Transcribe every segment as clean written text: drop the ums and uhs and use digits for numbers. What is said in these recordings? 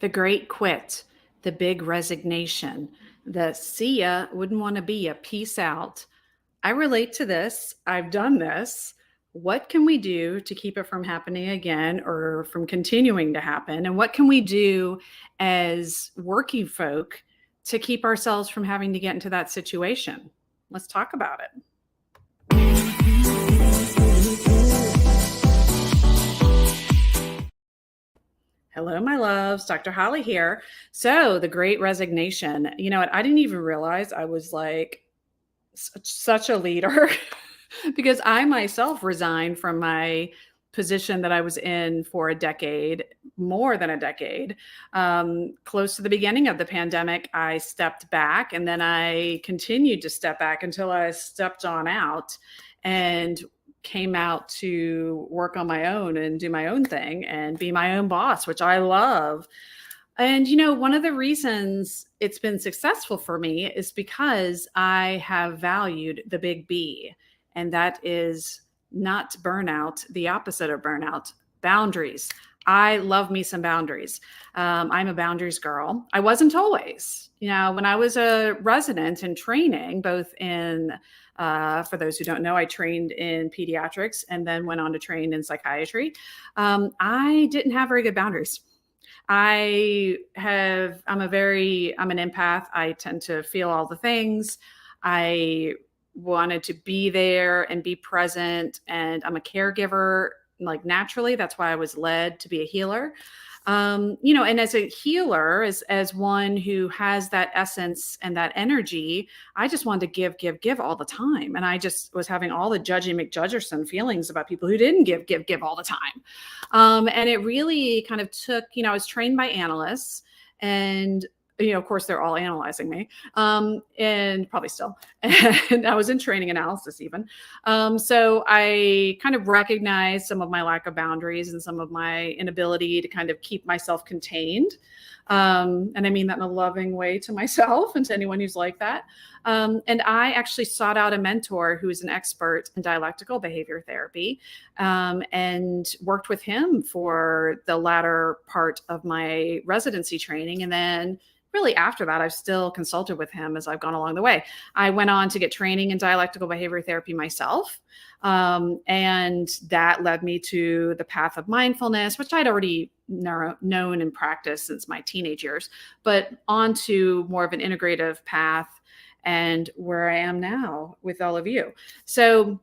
The great quit, the big resignation, the see ya, wouldn't want to be ya, peace out. I relate to this. I've done this. What can we do to keep it from happening again or from continuing to happen? And what can we do as working folk to keep ourselves from having to get into that situation? Let's talk about it. Hello, my loves. Dr. Holly here. So, the great resignation. You know what? I didn't even realize I was like such a leader because I myself resigned from my position that I was in for a decade, more than a decade. Close to the beginning of the pandemic, I stepped back and then I continued to step back until I stepped on out and came out to work on my own and do my own thing and be my own boss, which I love. And, one of the reasons it's been successful for me is because I have valued the big B, and that is not burnout, the opposite of burnout, boundaries. I love me some boundaries. I'm a boundaries girl. I wasn't always. When I was a resident in training, both in, for those who don't know, I trained in pediatrics and then went on to train in psychiatry. I didn't have very good boundaries. I'm an empath. I tend to feel all the things. I wanted to be there and be present. And I'm a caregiver, like naturally. That's why I was led to be a healer. And as a healer, as one who has that essence and that energy, I just wanted to give all the time. And I just was having all the Judgy McJudgerson feelings about people who didn't give all the time. And it really kind of took, I was trained by analysts and of course, they're all analyzing me, and probably still. And I was in training analysis even. So I kind of recognized some of my lack of boundaries and some of my inability to kind of keep myself contained. And I mean that in a loving way to myself and to anyone who's like that. And I actually sought out a mentor who is an expert in dialectical behavior therapy, and worked with him for the latter part of my residency training. And then really after that, I've still consulted with him as I've gone along the way. I went on to get training in dialectical behavior therapy myself. And that led me to the path of mindfulness, which I'd already known and practiced since my teenage years, but onto more of an integrative path and where I am now with all of you. So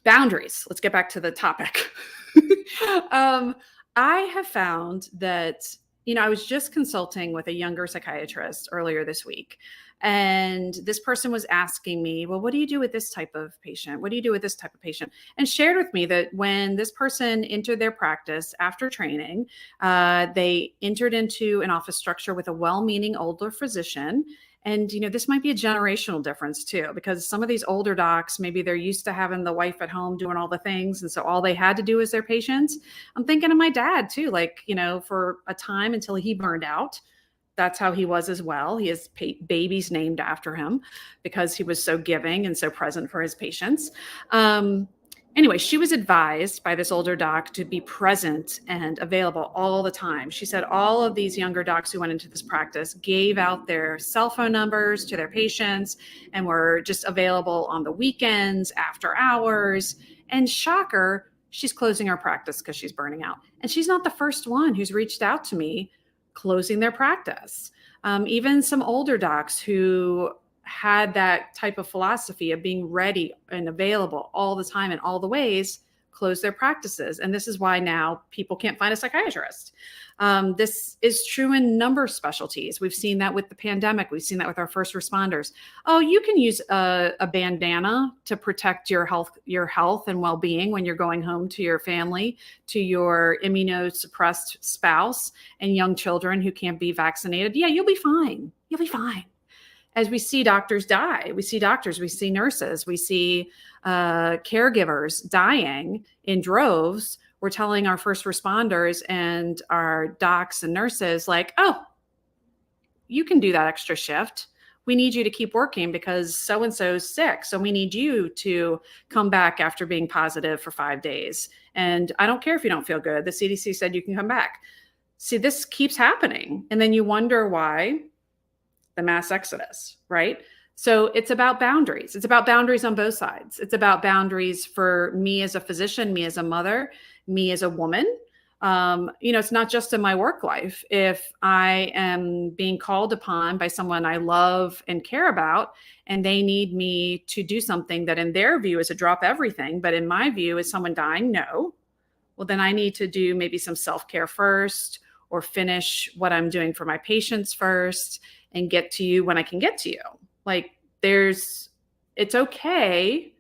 boundaries, let's get back to the topic. I have found that I was just consulting with a younger psychiatrist earlier this week. And this person was asking me, well, what do you do with this type of patient? What do you do with this type of patient? And shared with me that when this person entered their practice after training, they entered into an office structure with a well-meaning older physician. And, this might be a generational difference too, because some of these older docs, maybe they're used to having the wife at home doing all the things. And so all they had to do is their patients. I'm thinking of my dad too, for a time until he burned out. That's how he was as well. He has babies named after him because he was so giving and so present for his patients. Anyway, she was advised by this older doc to be present and available all the time. She said all of these younger docs who went into this practice gave out their cell phone numbers to their patients and were just available on the weekends, after hours. And shocker, she's closing her practice because she's burning out. And she's not the first one who's reached out to me closing their practice. Even some older docs who had that type of philosophy of being ready and available all the time in all the ways, close their practices. And this is why now people can't find a psychiatrist. This is true in a number of specialties. We've seen that with the pandemic. We've seen that with our first responders. Oh, you can use a bandana to protect your health and well-being when you're going home to your family, to your immunosuppressed spouse and young children who can't be vaccinated. Yeah, you'll be fine. You'll be fine. As we see doctors die, we see doctors, we see nurses, we see caregivers dying in droves. We're telling our first responders and our docs and nurses like, oh, you can do that extra shift. We need you to keep working because so-and-so's sick. So we need you to come back after being positive for 5 days. And I don't care if you don't feel good. The CDC said you can come back. See, this keeps happening. And then you wonder why the mass exodus, right? So it's about boundaries. It's about boundaries on both sides. It's about boundaries for me as a physician, me as a mother, me as a woman. It's not just in my work life. If I am being called upon by someone I love and care about, and they need me to do something that in their view is a drop everything, but in my view is someone dying, no, well, then I need to do maybe some self-care first, or finish what I'm doing for my patients first and get to you when I can get to you. Like it's okay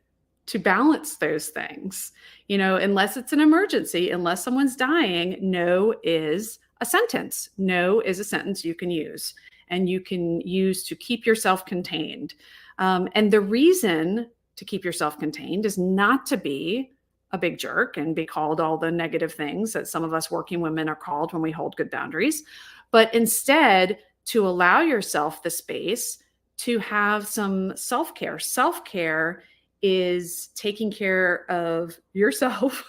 to balance those things, unless it's an emergency, unless someone's dying. No is a sentence. No is a sentence you can use, and you can use to keep yourself contained. And the reason to keep yourself contained is not to be a big jerk and be called all the negative things that some of us working women are called when we hold good boundaries, but instead to allow yourself the space to have some self-care. Self-care is taking care of yourself,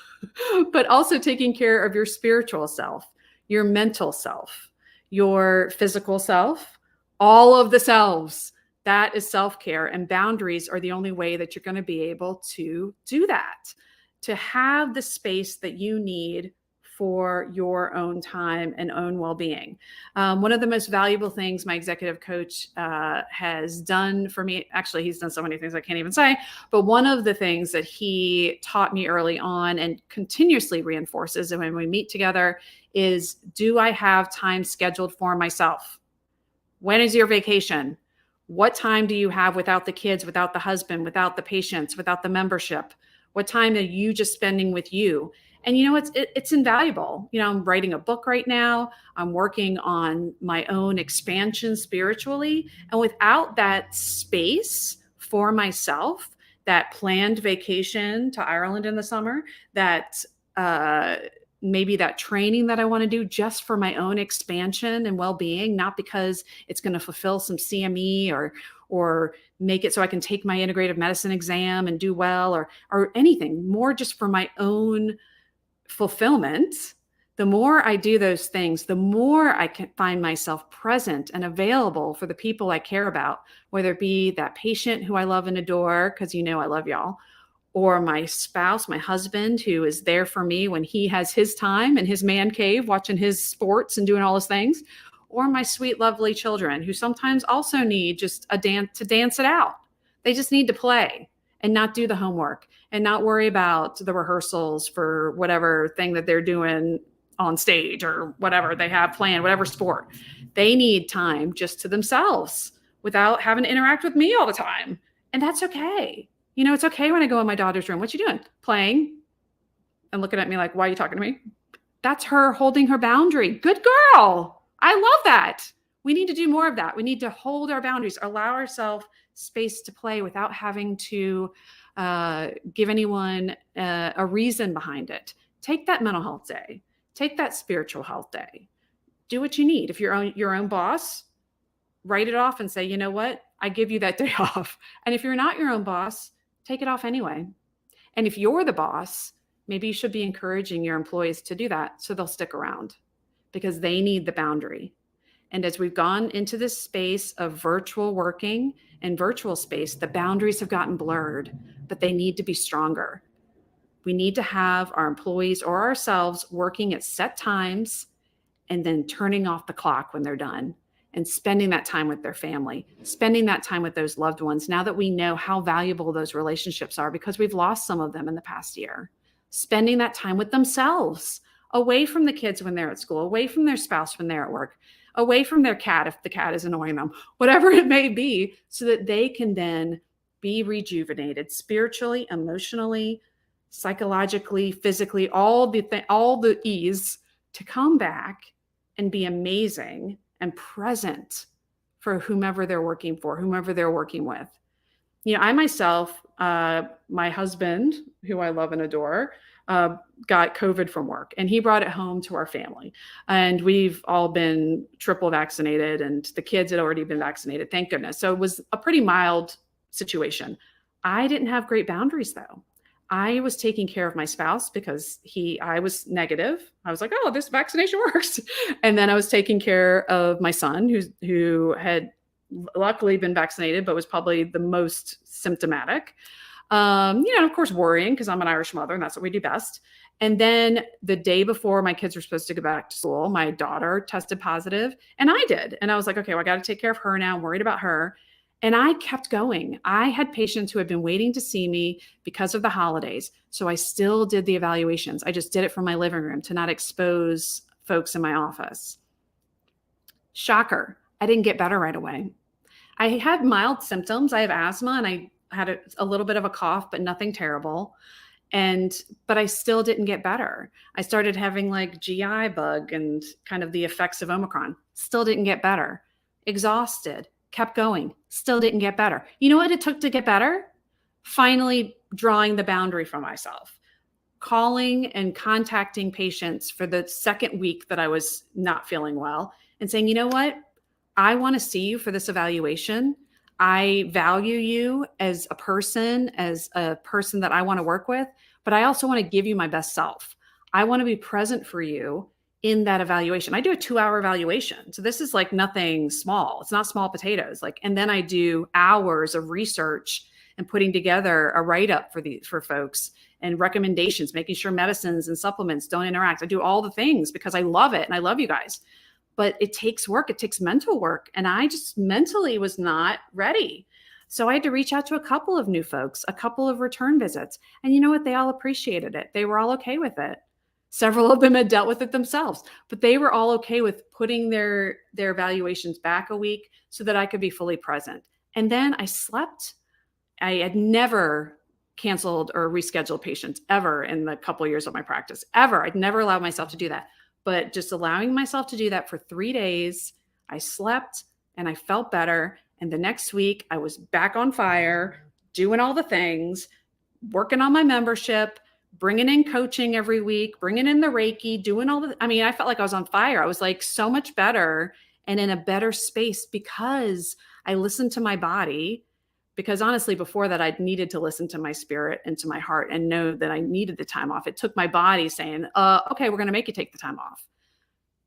but also taking care of your spiritual self, your mental self, your physical self, all of the selves. That is self-care, and boundaries are the only way that you're going to be able to do that, to have the space that you need for your own time and own well-being. One of the most valuable things my executive coach has done for me, actually, he's done so many things I can't even say, but one of the things that he taught me early on and continuously reinforces, and when we meet together, is, do I have time scheduled for myself? When is your vacation? What time do you have without the kids, without the husband, without the patients, without the membership? What time are you just spending with you? And it's invaluable. I'm writing a book right now. I'm working on my own expansion spiritually. And without that space for myself, that planned vacation to Ireland in the summer, that maybe that training that I want to do just for my own expansion and well-being, not because it's going to fulfill some CME or make it so I can take my integrative medicine exam and do well, or anything, more just for my own fulfillment. The more I do those things, the more I can find myself present and available for the people I care about, whether it be that patient who I love and adore, because I love y'all, or my spouse, my husband, who is there for me when he has his time in his man cave watching his sports and doing all his things, or my sweet, lovely children, who sometimes also need just a dance to dance it out. They just need to play and not do the homework and not worry about the rehearsals for whatever thing that they're doing on stage or whatever they have planned, whatever sport. They need time just to themselves without having to interact with me all the time. And that's okay. It's okay when I go in my daughter's room. What you doing? Playing and looking at me like, why are you talking to me? That's her holding her boundary. Good girl. I love that. We need to do more of that. We need to hold our boundaries, allow ourselves space to play without having to give anyone a reason behind it. Take that mental health day. Take that spiritual health day. Do what you need. If you're your own boss, write it off and say, you know what? I give you that day off. And if you're not your own boss, take it off anyway. And if you're the boss, maybe you should be encouraging your employees to do that so they'll stick around, because they need the boundary. And as we've gone into this space of virtual working and virtual space, the boundaries have gotten blurred, but they need to be stronger. We need to have our employees or ourselves working at set times and then turning off the clock when they're done and spending that time with their family, spending that time with those loved ones. Now that we know how valuable those relationships are, because we've lost some of them in the past year, spending that time with themselves, away from the kids when they're at school, away from their spouse when they're at work, away from their cat if the cat is annoying them, whatever it may be, so that they can then be rejuvenated spiritually, emotionally, psychologically, physically, all the ease to come back and be amazing and present for whomever they're working for, whomever they're working with. I myself, my husband, who I love and adore, got COVID from work, and he brought it home to our family. And we've all been triple vaccinated, and the kids had already been vaccinated, thank goodness. So it was a pretty mild situation. I didn't have great boundaries though. I was taking care of my spouse because I was negative. I was like, oh, this vaccination works. And then I was taking care of my son who had luckily been vaccinated, but was probably the most symptomatic. Of course, worrying because I'm an Irish mother and that's what we do best. And then the day before my kids were supposed to go back to school, my daughter tested positive and I did. And I was like, okay, well, I got to take care of her now. I'm worried about her. And I kept going. I had patients who had been waiting to see me because of the holidays. So I still did the evaluations. I just did it from my living room to not expose folks in my office. Shocker, I didn't get better right away. I had mild symptoms. I have asthma and I had a little bit of a cough, but nothing terrible. But I still didn't get better. I started having like GI bug and kind of the effects of Omicron. Still didn't get better. Exhausted, kept going, still didn't get better. You know what it took to get better? Finally drawing the boundary for myself, calling and contacting patients for the second week that I was not feeling well and saying, you know what? I want to see you for this evaluation. I value you as a person that I want to work with, but I also want to give you my best self. I want to be present for you in that evaluation. I do a 2-hour evaluation. So this is like nothing small. It's not small potatoes. And then I do hours of research and putting together a write-up for folks and recommendations, making sure medicines and supplements don't interact. I do all the things because I love it and I love you guys. But it takes work. It takes mental work. And I just mentally was not ready. So I had to reach out to a couple of new folks, a couple of return visits. And you know what? They all appreciated it. They were all okay with it. Several of them had dealt with it themselves, but they were all okay with putting their evaluations back a week so that I could be fully present. And then I slept. I had never canceled or rescheduled patients ever in the couple of years of my practice, ever. I'd never allowed myself to do that. But just allowing myself to do that for 3 days, I slept and I felt better. And the next week I was back on fire, doing all the things, working on my membership, bringing in coaching every week, bringing in the Reiki, I felt like I was on fire. I was like so much better and in a better space because I listened to my body. Because honestly, before that, I'd needed to listen to my spirit and to my heart and know that I needed the time off. It took my body saying, okay, we're going to make you take the time off.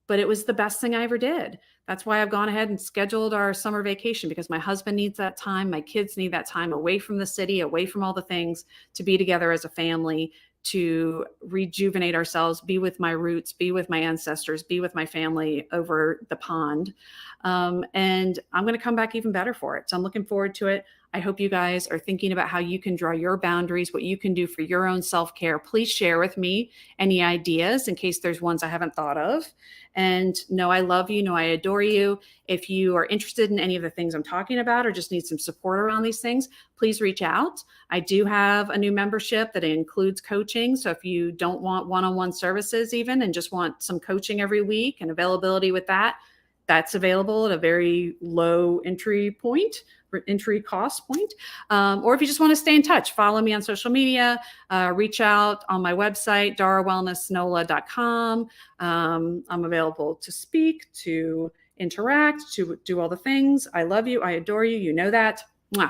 But it was the best thing I ever did. That's why I've gone ahead and scheduled our summer vacation because my husband needs that time. My kids need that time away from the city, away from all the things, to be together as a family, to rejuvenate ourselves, be with my roots, be with my ancestors, be with my family over the pond. And I'm going to come back even better for it. So I'm looking forward to it. I hope you guys are thinking about how you can draw your boundaries, what you can do for your own self-care. Please share with me any ideas in case there's ones I haven't thought of. And know I love you, know I adore you. If you are interested in any of the things I'm talking about or just need some support around these things, please reach out. I do have a new membership that includes coaching. So if you don't want one-on-one services even and just want some coaching every week and availability with that, that's available at a very low entry cost point. Or if you just want to stay in touch, follow me on social media, reach out on my website, darawellnessnola.com. I'm available to speak, to interact, to do all the things. I love you. I adore you. You know that.